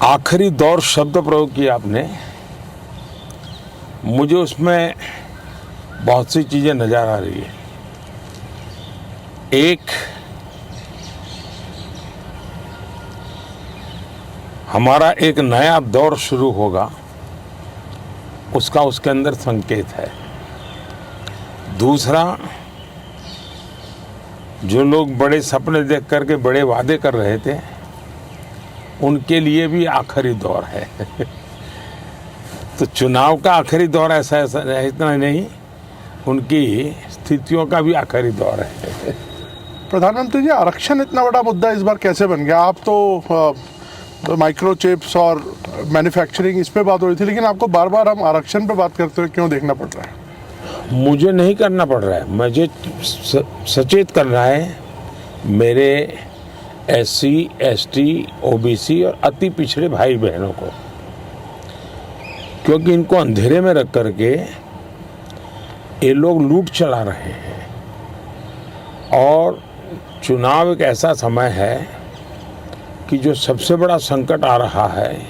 आखिरी दौर शब्द प्रयोग किया आपने, मुझे उसमें बहुत सी चीज़ें नज़र आ रही है। एक, हमारा एक नया दौर शुरू होगा, उसका उसके अंदर संकेत है। दूसरा, जो लोग बड़े सपने देख करके बड़े वादे कर रहे थे, उनके लिए भी आखिरी दौर है। तो चुनाव का आखिरी दौर ऐसा इतना नहीं, उनकी स्थितियों का भी आखिरी दौर है। प्रधानमंत्री जी, आरक्षण इतना बड़ा मुद्दा इस बार कैसे बन गया? आप तो माइक्रोचिप्स और मैन्युफैक्चरिंग इस पे बात हो रही थी, लेकिन आपको बार बार हम आरक्षण पे बात करते हुए क्यों देखना पड़ रहा है? मुझे नहीं करना पड़ रहा है, मुझे सचेत करना है मेरे SC, ST, OBC और अति पिछड़े भाई बहनों को, क्योंकि इनको अंधेरे में रख करके ये लोग लूट चला रहे हैं। और चुनाव एक ऐसा समय है कि जो सबसे बड़ा संकट आ रहा है,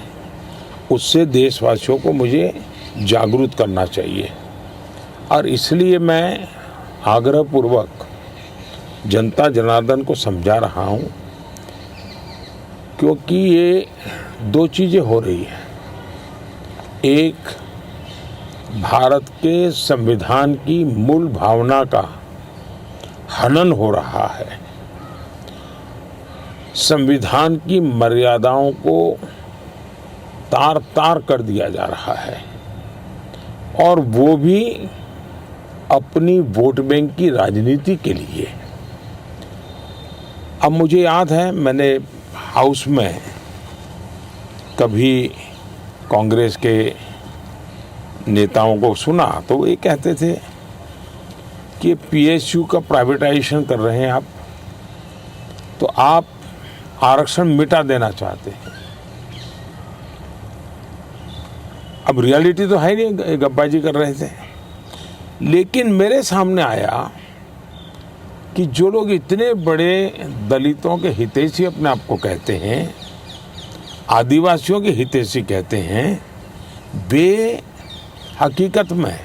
उससे देशवासियों को मुझे जागरूक करना चाहिए। और इसलिए मैं आग्रहपूर्वक जनता जनार्दन को समझा रहा हूँ, क्योंकि ये दो चीज़ें हो रही हैं। एक, भारत के संविधान की मूल भावना का हनन हो रहा है, संविधान की मर्यादाओं को तार तार कर दिया जा रहा है, और वो भी अपनी वोट बैंक की राजनीति के लिए। अब मुझे याद है, मैंने हाउस में कभी कांग्रेस के नेताओं को सुना तो वो ये कहते थे कि PSU का प्राइवेटाइजेशन कर रहे हैं आप, तो आप आरक्षण मिटा देना चाहते हैं। अब रियलिटी तो है नहीं, गप्पाजी कर रहे थे। लेकिन मेरे सामने आया कि जो लोग इतने बड़े दलितों के हितैषी अपने आप को कहते हैं, आदिवासियों के हितैषी कहते हैं, वे हकीकत में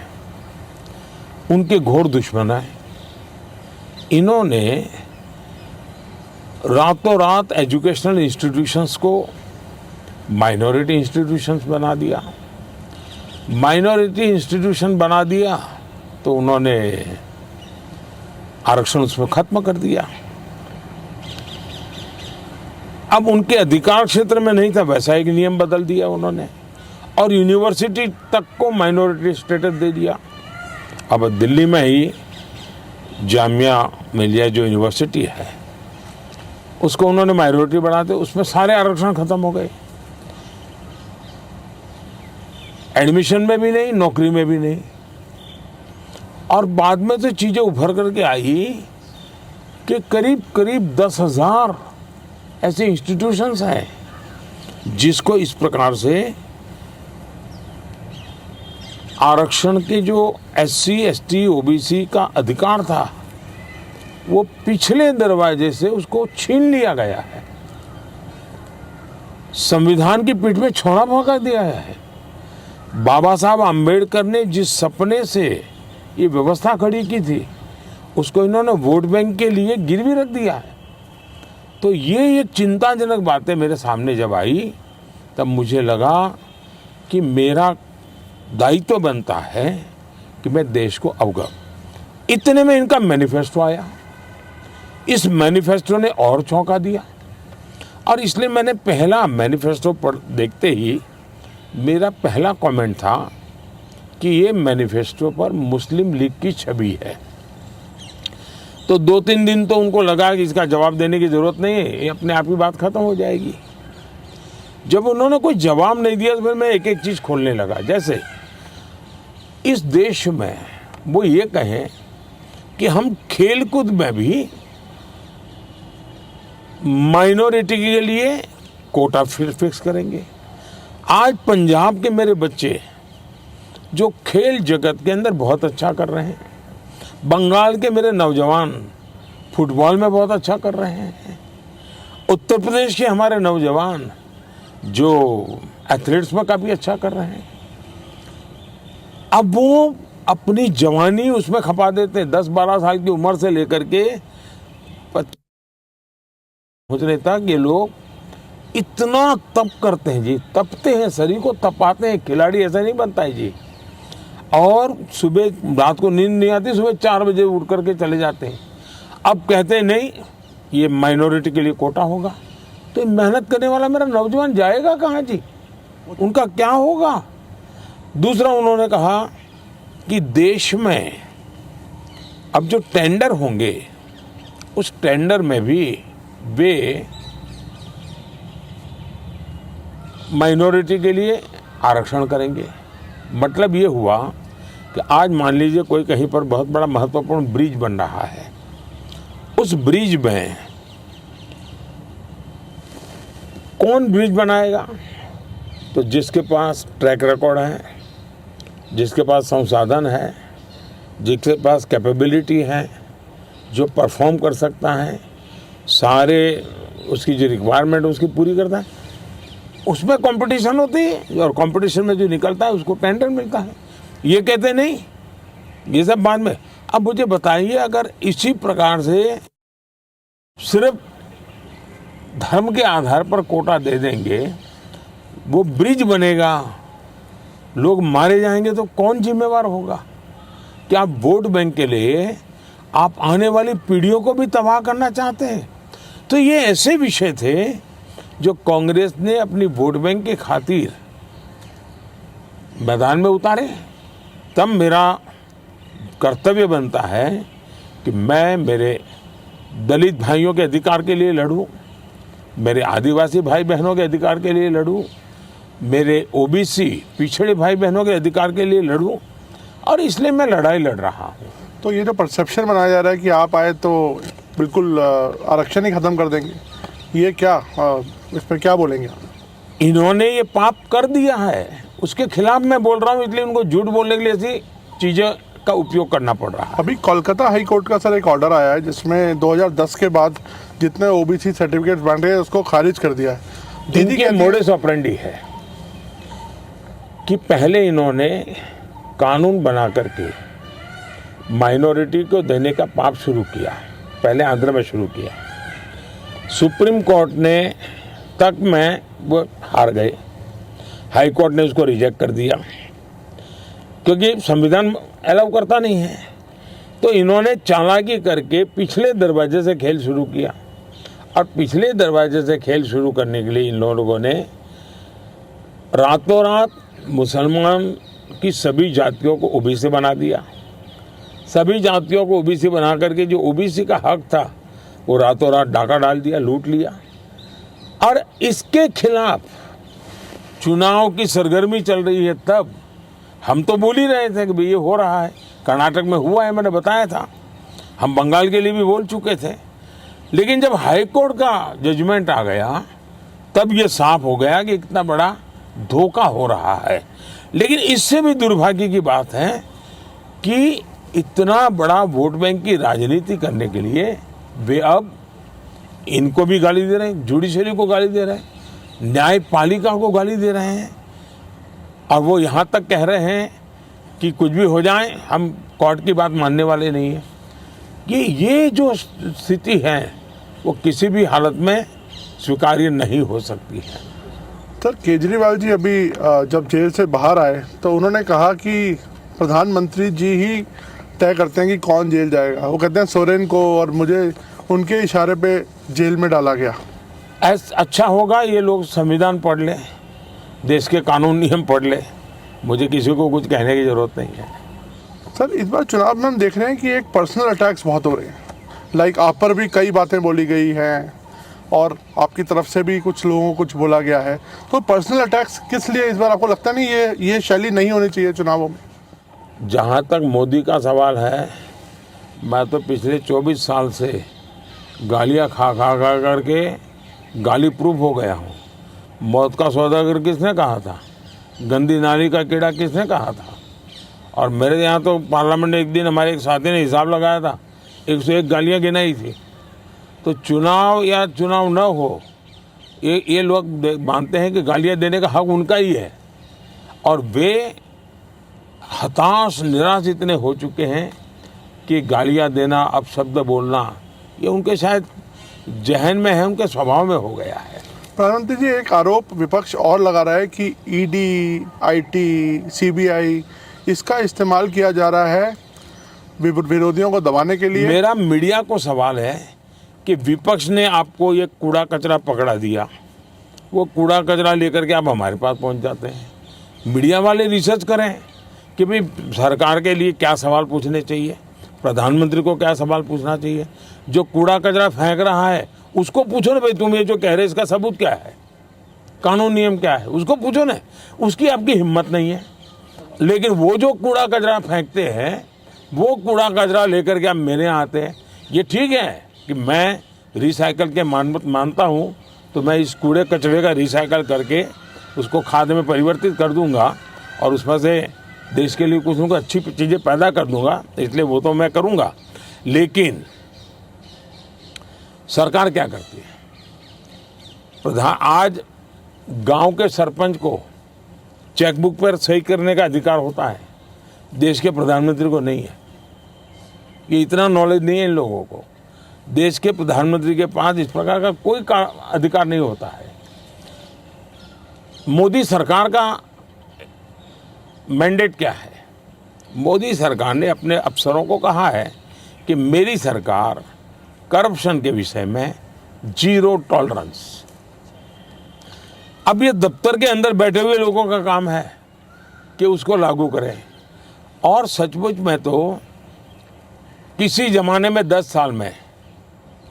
उनके घोर दुश्मन हैं। इन्होंने रातों रात एजुकेशनल इंस्टीट्यूशंस को माइनॉरिटी इंस्टीट्यूशंस बना दिया। माइनॉरिटी इंस्टीट्यूशन बना दिया तो उन्होंने आरक्षण उसमें खत्म कर दिया। अब उनके अधिकार क्षेत्र में नहीं था, वैसा एक नियम बदल दिया उन्होंने, और यूनिवर्सिटी तक को माइनॉरिटी स्टेटस दे दिया। अब दिल्ली में ही जामिया मिलिया जो यूनिवर्सिटी है, उसको उन्होंने माइनॉरिटी बना दिया, उसमें सारे आरक्षण खत्म हो गए। एडमिशन में भी नहीं, नौकरी में भी नहीं। और बाद में तो चीज़ें उभर करके आई कि करीब करीब 10,000 ऐसे इंस्टीट्यूशंस हैं जिसको इस प्रकार से आरक्षण के जो SC, ST, OBC का अधिकार था, वो पिछले दरवाजे से उसको छीन लिया गया है, संविधान की पीठ में छोड़ा भोंका दिया है। बाबा साहब आम्बेडकर ने जिस सपने से ये व्यवस्था खड़ी की थी, उसको इन्होंने वोट बैंक के लिए गिरवी रख दिया है। तो ये एक चिंताजनक बातें मेरे सामने जब आई, तब मुझे लगा कि मेरा दायित्व बनता है कि मैं देश को अवगत। इतने में इनका मैनिफेस्टो आया। इस मैनिफेस्टो ने और चौंका दिया, और इसलिए मैंने पहला मैनिफेस्टो पढ़ देखते ही मेरा पहला कमेंट था कि ये मैनिफेस्टो पर मुस्लिम लीग की छवि है। तो 2-3 दिन तो उनको लगा कि इसका जवाब देने की ज़रूरत नहीं है, ये अपने आप ही बात खत्म हो जाएगी। जब उन्होंने कोई जवाब नहीं दिया तो फिर मैं एक एक चीज़ खोलने लगा। जैसे इस देश में वो ये कहें कि हम खेलकूद में भी माइनॉरिटी के लिए कोटा फिक्स करेंगे। आज पंजाब के मेरे बच्चे जो खेल जगत के अंदर बहुत अच्छा कर रहे हैं, बंगाल के मेरे नौजवान फुटबॉल में बहुत अच्छा कर रहे हैं, उत्तर प्रदेश के हमारे नौजवान जो एथलीट्स में काफ़ी अच्छा कर रहे हैं। अब वो अपनी जवानी उसमें खपा देते हैं। 10-12 साल की उम्र से लेकर के सोचने तक ये लोग इतना तप करते हैं जी, तपते हैं, शरीर को तपाते हैं। खिलाड़ी ऐसा नहीं बनता है जी। और सुबह रात को नींद नहीं आती, सुबह 4 बजे उठ करके चले जाते हैं। अब कहते हैं नहीं, ये माइनॉरिटी के लिए कोटा होगा, तो मेहनत करने वाला मेरा नौजवान जाएगा कहाँ जी? उनका क्या होगा? दूसरा उन्होंने कहा कि देश में अब जो टेंडर होंगे उस टेंडर में भी वे माइनॉरिटी के लिए आरक्षण करेंगे। मतलब ये हुआ कि आज मान लीजिए कोई कहीं पर बहुत बड़ा महत्वपूर्ण ब्रिज बन रहा है, उस ब्रिज में कौन ब्रिज बनाएगा? तो जिसके पास ट्रैक रिकॉर्ड है, जिसके पास संसाधन है, जिसके पास कैपेबिलिटी है, जो परफॉर्म कर सकता है, सारे उसकी जो रिक्वायरमेंट उसकी पूरी करता है, उसमें कंपटीशन होती है और कंपटीशन में जो निकलता है उसको टेंडर मिलता है। ये कहते नहीं, ये सब बाद में। अब मुझे बताइए, अगर इसी प्रकार से सिर्फ धर्म के आधार पर कोटा दे देंगे, वो ब्रिज बनेगा, लोग मारे जाएंगे, तो कौन जिम्मेवार होगा? क्या आप वोट बैंक के लिए आप आने वाली पीढ़ियों को भी तबाह करना चाहते हैं? तो ये ऐसे विषय थे जो कांग्रेस ने अपनी वोट बैंक के खातिर मैदान में उतारे। तब मेरा कर्तव्य बनता है कि मैं मेरे दलित भाइयों के अधिकार के लिए लड़ूं, मेरे आदिवासी भाई बहनों के अधिकार के लिए लड़ूं, मेरे ओबीसी पिछड़े भाई बहनों के अधिकार के लिए लड़ूं, और इसलिए मैं लड़ाई लड़ रहा हूं। तो ये जो परसेप्शन बनाया जा रहा है कि आप आए तो बिल्कुल आरक्षण ही खत्म कर देंगे, ये क्या, इस पर क्या बोलेंगे आप? इन्होंने ये पाप कर दिया है, उसके खिलाफ मैं बोल रहा हूँ, इसलिए उनको झूठ बोलने के लिए ऐसी चीज़ों का उपयोग करना पड़ रहा है। अभी कोलकाता हाई कोर्ट का सर एक ऑर्डर आया है जिसमें 2010 के बाद जितने ओबीसी सर्टिफिकेट बन रहे हैं उसको खारिज कर दिया है। इनके मोडस ऑपरेंडी है कि पहले इन्होंने कानून बना करके माइनॉरिटी को देने का पाप शुरू किया, पहले आंध्र में शुरू किया। सुप्रीम कोर्ट ने तक में वो हार गए, हाई कोर्ट ने उसको रिजेक्ट कर दिया क्योंकि संविधान अलाउ करता नहीं है। तो इन्होंने चालाकी करके पिछले दरवाजे से खेल शुरू किया, और पिछले दरवाजे से खेल शुरू करने के लिए इन लोगों ने रातों रात मुसलमान की सभी जातियों को ओबीसी बना दिया। सभी जातियों को ओबीसी बना करके जो ओबीसी का हक था वो रातों रात डाका डाल दिया, लूट लिया। और इसके खिलाफ चुनाव की सरगर्मी चल रही है। तब हम तो बोल ही रहे थे कि भाई ये हो रहा है, कर्नाटक में हुआ है, मैंने बताया था, हम बंगाल के लिए भी बोल चुके थे। लेकिन जब हाई कोर्ट का जजमेंट आ गया तब ये साफ हो गया कि इतना बड़ा धोखा हो रहा है। लेकिन इससे भी दुर्भाग्य की बात है कि इतना बड़ा वोट बैंक की राजनीति करने के लिए वे अब इनको भी गाली दे रहे हैं, जुडिशरी को गाली दे रहे हैं, न्यायपालिका को गाली दे रहे हैं, और वो यहाँ तक कह रहे हैं कि कुछ भी हो जाए हम कोर्ट की बात मानने वाले नहीं हैं। ये जो स्थिति है वो किसी भी हालत में स्वीकार्य नहीं हो सकती है। सर, केजरीवाल जी अभी जब जेल से बाहर आए तो उन्होंने कहा कि प्रधानमंत्री जी ही तय करते हैं कि कौन जेल जाएगा। वो कहते हैं सोरेन को और मुझे उनके इशारे पे जेल में डाला गया। अच्छा होगा ये लोग संविधान पढ़ लें, देश के कानून नियम पढ़ लें, मुझे किसी को कुछ कहने की ज़रूरत नहीं है। सर, इस बार चुनाव में हम देख रहे हैं कि एक पर्सनल अटैक्स बहुत हो रहे हैं। लाइक आप पर भी कई बातें बोली गई हैं और आपकी तरफ से भी कुछ लोगों को कुछ बोला गया है। तो पर्सनल अटैक्स किस लिए इस बार? आपको लगता नहीं ये शैली नहीं होनी चाहिए चुनावों में? जहाँ तक मोदी का सवाल है, मैं तो पिछले 24 साल से गालियाँ खा करके गाली प्रूफ हो गया हूँ। मौत का सौदागर किसने कहा था? गंदी नाली का कीड़ा किसने कहा था? और मेरे यहाँ तो पार्लियामेंट में एक दिन हमारे एक साथी ने हिसाब लगाया था, 101 गालियाँ गिनाई थी। तो चुनाव या चुनाव न हो, ये लोग मानते हैं कि गालियां देने का हक उनका ही है, और वे हताश निराश इतने हो चुके हैं कि गालियां देना, अपशब्द बोलना, ये उनके शायद जहन में है, उनके स्वभाव में हो गया है। प्रधानमंत्री जी, एक आरोप विपक्ष और लगा रहा है कि ईडी, आईटी, सीबीआई इसका इस्तेमाल किया जा रहा है विरोधियों को दबाने के लिए। मेरा मीडिया को सवाल है कि विपक्ष ने आपको ये कूड़ा कचरा पकड़ा दिया, वो कूड़ा कचरा लेकर के आप हमारे पास पहुंच जाते हैं। मीडिया वाले रिसर्च करें कि भाई सरकार के लिए क्या सवाल पूछने चाहिए, प्रधानमंत्री को क्या सवाल पूछना चाहिए। जो कूड़ा कचरा फेंक रहा है उसको पूछो ना, भाई तुम ये जो कह रहे इसका सबूत क्या है, कानून नियम क्या है, उसको पूछो ना। उसकी आपकी हिम्मत नहीं है। लेकिन वो जो कूड़ा कचरा फेंकते हैं, वो कूड़ा कचरा लेकर के आप मेरे यहाँ आते हैं। ये ठीक है कि मैं रिसाइकल के मानता हूँ, तो मैं इस कूड़े कचरे का रिसाइकल करके उसको खाद में परिवर्तित कर दूंगा और उसमें से देश के लिए कुछ न कुछ अच्छी चीज़ें पैदा कर दूंगा, इसलिए वो तो मैं करूंगा। लेकिन सरकार क्या करती है? आज गांव के सरपंच को चेकबुक पर सही करने का अधिकार होता है, देश के प्रधानमंत्री को नहीं है। ये इतना नॉलेज नहीं है इन लोगों को। देश के प्रधानमंत्री के पास इस प्रकार का कोई अधिकार नहीं होता है। मोदी सरकार का मैंडेट क्या है? मोदी सरकार ने अपने अफसरों को कहा है कि मेरी सरकार करप्शन के विषय में जीरो टॉलरेंस। अब ये दफ्तर के अंदर बैठे हुए लोगों का काम है कि उसको लागू करें। और सचमुच में तो किसी ज़माने में 10 साल में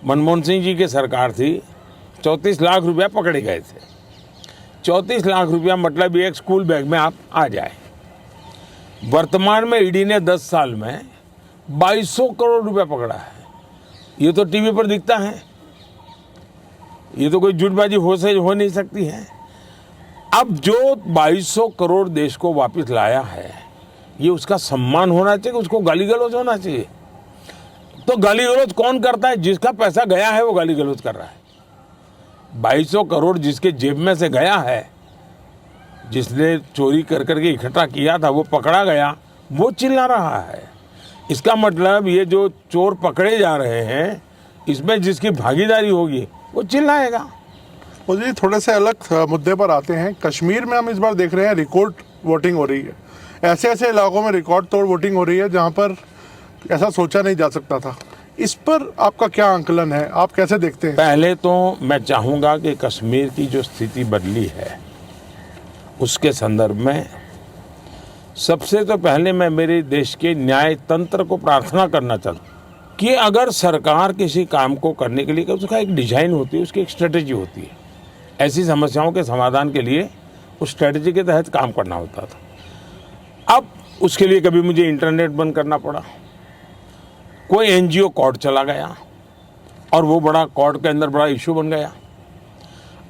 मनमोहन सिंह जी की सरकार थी, 34 लाख रुपया पकड़े गए थे। 34 लाख रुपया मतलब एक स्कूल बैग में आप आ जाए। वर्तमान में ईडी ने 10 साल में 2200 करोड़ रुपया पकड़ा है। ये तो टीवी पर दिखता है, ये तो कोई झूठबाजी हो नहीं सकती है। अब जो 2200 करोड़ देश को वापस लाया है, ये उसका सम्मान होना चाहिए, उसको गाली गलौज होना चाहिए। तो गाली गलौज कौन करता है? जिसका पैसा गया है वो गाली गलौज कर रहा है। 2200 करोड़ जिसके जेब में से गया है, जिसने चोरी कर करके इकट्ठा किया था, वो पकड़ा गया, वो चिल्ला रहा है। इसका मतलब ये जो चोर पकड़े जा रहे हैं, इसमें जिसकी भागीदारी होगी वो चिल्लाएगा। मुझे थोड़े से अलग मुद्दे पर आते हैं। कश्मीर में हम इस बार देख रहे हैं रिकॉर्ड वोटिंग हो रही है। ऐसे ऐसे इलाकों में रिकॉर्ड तोड़ वोटिंग हो रही है जहां पर ऐसा सोचा नहीं जा सकता था। इस पर आपका क्या आंकलन है, आप कैसे देखते हैं? पहले तो मैं चाहूँगा कि कश्मीर की जो स्थिति बदली है उसके संदर्भ में सबसे तो पहले मैं मेरे देश के न्याय तंत्र को प्रार्थना करना चाहूँ कि अगर सरकार किसी काम को करने के लिए, उसका एक डिजाइन होती है, उसकी एक स्ट्रेटेजी होती है। ऐसी समस्याओं के समाधान के लिए उस स्ट्रेटेजी के तहत काम करना होता था। अब उसके लिए कभी मुझे इंटरनेट बंद करना पड़ा, कोई एनजीओ कोर्ट चला गया और वो बड़ा कोर्ट के अंदर बड़ा इशू बन गया।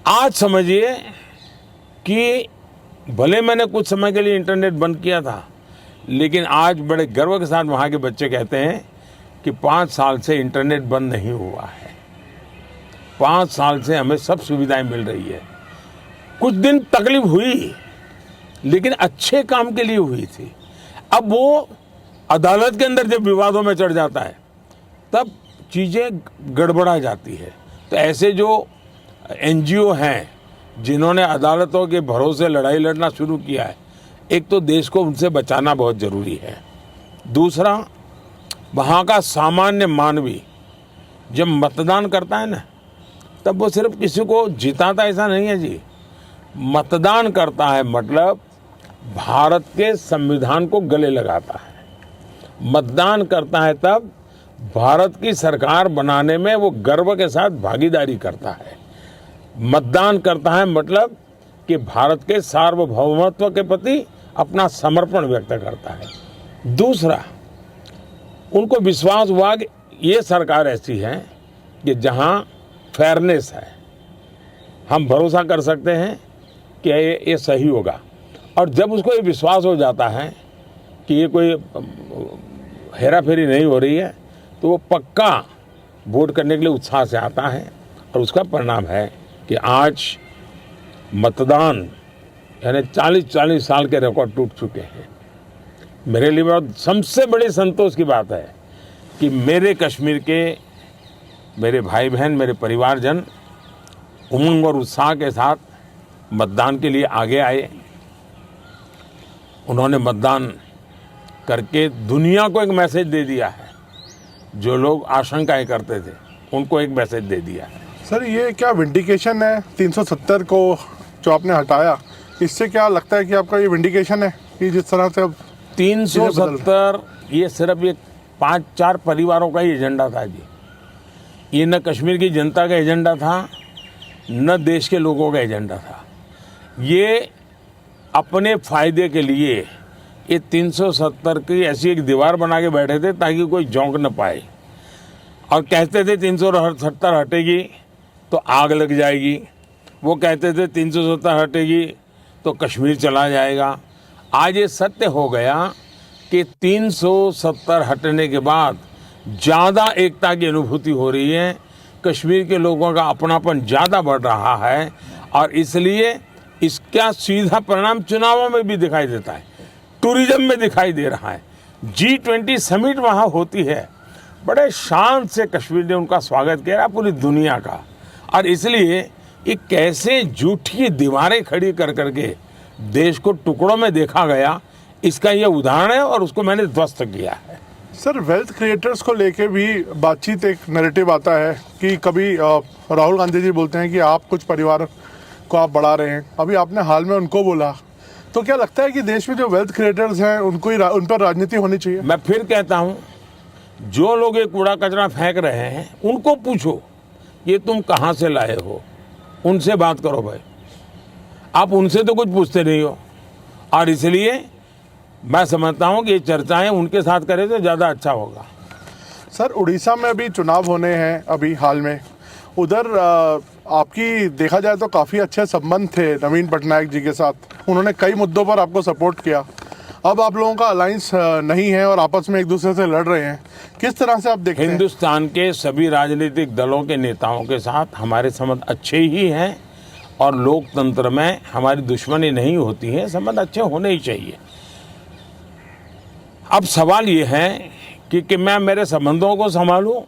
आज समझिए कि भले मैंने कुछ समय के लिए इंटरनेट बंद किया था, लेकिन आज बड़े गर्व के साथ वहाँ के बच्चे कहते हैं कि 5 साल से इंटरनेट बंद नहीं हुआ है, 5 साल से हमें सब सुविधाएं मिल रही है। कुछ दिन तकलीफ हुई, लेकिन अच्छे काम के लिए हुई थी। अब वो अदालत के अंदर जब विवादों में चढ़ जाता है, तब चीज़ें गड़बड़ा जाती है। तो ऐसे जो एनजीओ हैं जिन्होंने अदालतों के भरोसे लड़ाई लड़ना शुरू किया है, एक तो देश को उनसे बचाना बहुत ज़रूरी है। दूसरा, वहाँ का सामान्य मानवी जब मतदान करता है ना, तब वो सिर्फ किसी को जिताता ऐसा नहीं है जी। मतदान करता है मतलब भारत के संविधान को गले लगाता है। मतदान करता है तब भारत की सरकार बनाने में वो गर्व के साथ भागीदारी करता है। मतदान करता है मतलब कि भारत के सार्वभौमत्व के प्रति अपना समर्पण व्यक्त करता है। दूसरा, उनको विश्वास हुआ कि ये सरकार ऐसी है कि जहाँ फेयरनेस है, हम भरोसा कर सकते हैं कि ये सही होगा। और जब उसको ये विश्वास हो जाता है कि ये कोई हेरा फेरी नहीं हो रही है, तो वो पक्का वोट करने के लिए उत्साह से आता है। और उसका परिणाम है कि आज मतदान यानी 40-40 साल के रिकॉर्ड टूट चुके हैं। मेरे लिए बहुत सबसे बड़ी संतोष की बात है कि मेरे कश्मीर के मेरे भाई बहन, मेरे परिवारजन उमंग और उत्साह के साथ मतदान के लिए आगे आए। उन्होंने मतदान करके दुनिया को एक मैसेज दे दिया है। जो लोग आशंकाएं करते थे उनको एक मैसेज दे दिया है। सर ये क्या विंडिकेशन है 370 को जो आपने हटाया, इससे क्या लगता है कि आपका ये विंडिकेशन है कि जिस तरह से अब 370 ये सिर्फ एक 5-4 परिवारों का ही एजेंडा था जी। ये न कश्मीर की जनता का एजेंडा था, न देश के लोगों का एजेंडा था। ये अपने फायदे के लिए ये 370 की ऐसी एक दीवार बना के बैठे थे ताकि कोई झोंक न पाए, और कहते थे 370 हटेगी तो आग लग जाएगी। वो कहते थे 370 हटेगी तो कश्मीर चला जाएगा। आज ये सत्य हो गया कि 370 हटने के बाद ज़्यादा एकता की अनुभूति हो रही है, कश्मीर के लोगों का अपनापन ज़्यादा बढ़ रहा है, और इसलिए इसका सीधा परिणाम चुनावों में भी दिखाई देता है, टूरिज्म में दिखाई दे रहा है। G20 समिट वहाँ होती है, बड़े शान से कश्मीर ने उनका स्वागत किया पूरी दुनिया का। और इसलिए ये कैसे झूठी दीवारें खड़ी कर करके देश को टुकड़ों में देखा गया, इसका ये उदाहरण है, और उसको मैंने ध्वस्त किया है। सर वेल्थ क्रिएटर्स को लेके भी बातचीत, एक नैरेटिव आता है कि कभी राहुल गांधी जी बोलते हैं कि आप कुछ परिवार को आप बढ़ा रहे हैं, अभी आपने हाल में उनको बोला, तो क्या लगता है कि देश में जो वेल्थ क्रिएटर्स हैं उनको ही उन पर राजनीति होनी चाहिए? मैं फिर कहता हूँ, जो लोग ये कूड़ा कचरा फेंक रहे हैं उनको पूछो ये तुम कहाँ से लाए हो, उनसे बात करो भाई। आप उनसे तो कुछ पूछते नहीं हो, और इसलिए मैं समझता हूँ कि ये चर्चाएं उनके साथ करें तो ज़्यादा अच्छा होगा। सर उड़ीसा में भी चुनाव होने हैं अभी हाल में, उधर आपकी देखा जाए तो काफ़ी अच्छे संबंध थे नवीन पटनायक जी के साथ, उन्होंने कई मुद्दों पर आपको सपोर्ट किया। अब आप लोगों का अलायंस नहीं है और आपस में एक दूसरे से लड़ रहे हैं, किस तरह से आप देखते हैं? हिंदुस्तान के सभी राजनीतिक दलों के नेताओं के साथ हमारे संबंध अच्छे ही हैं, और लोकतंत्र में हमारी दुश्मनी नहीं होती है, संबंध अच्छे होने ही चाहिए। अब सवाल ये है कि मैं मेरे संबंधों को संभालूं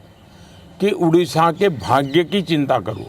कि उड़ीसा के भाग्य की चिंता करूं।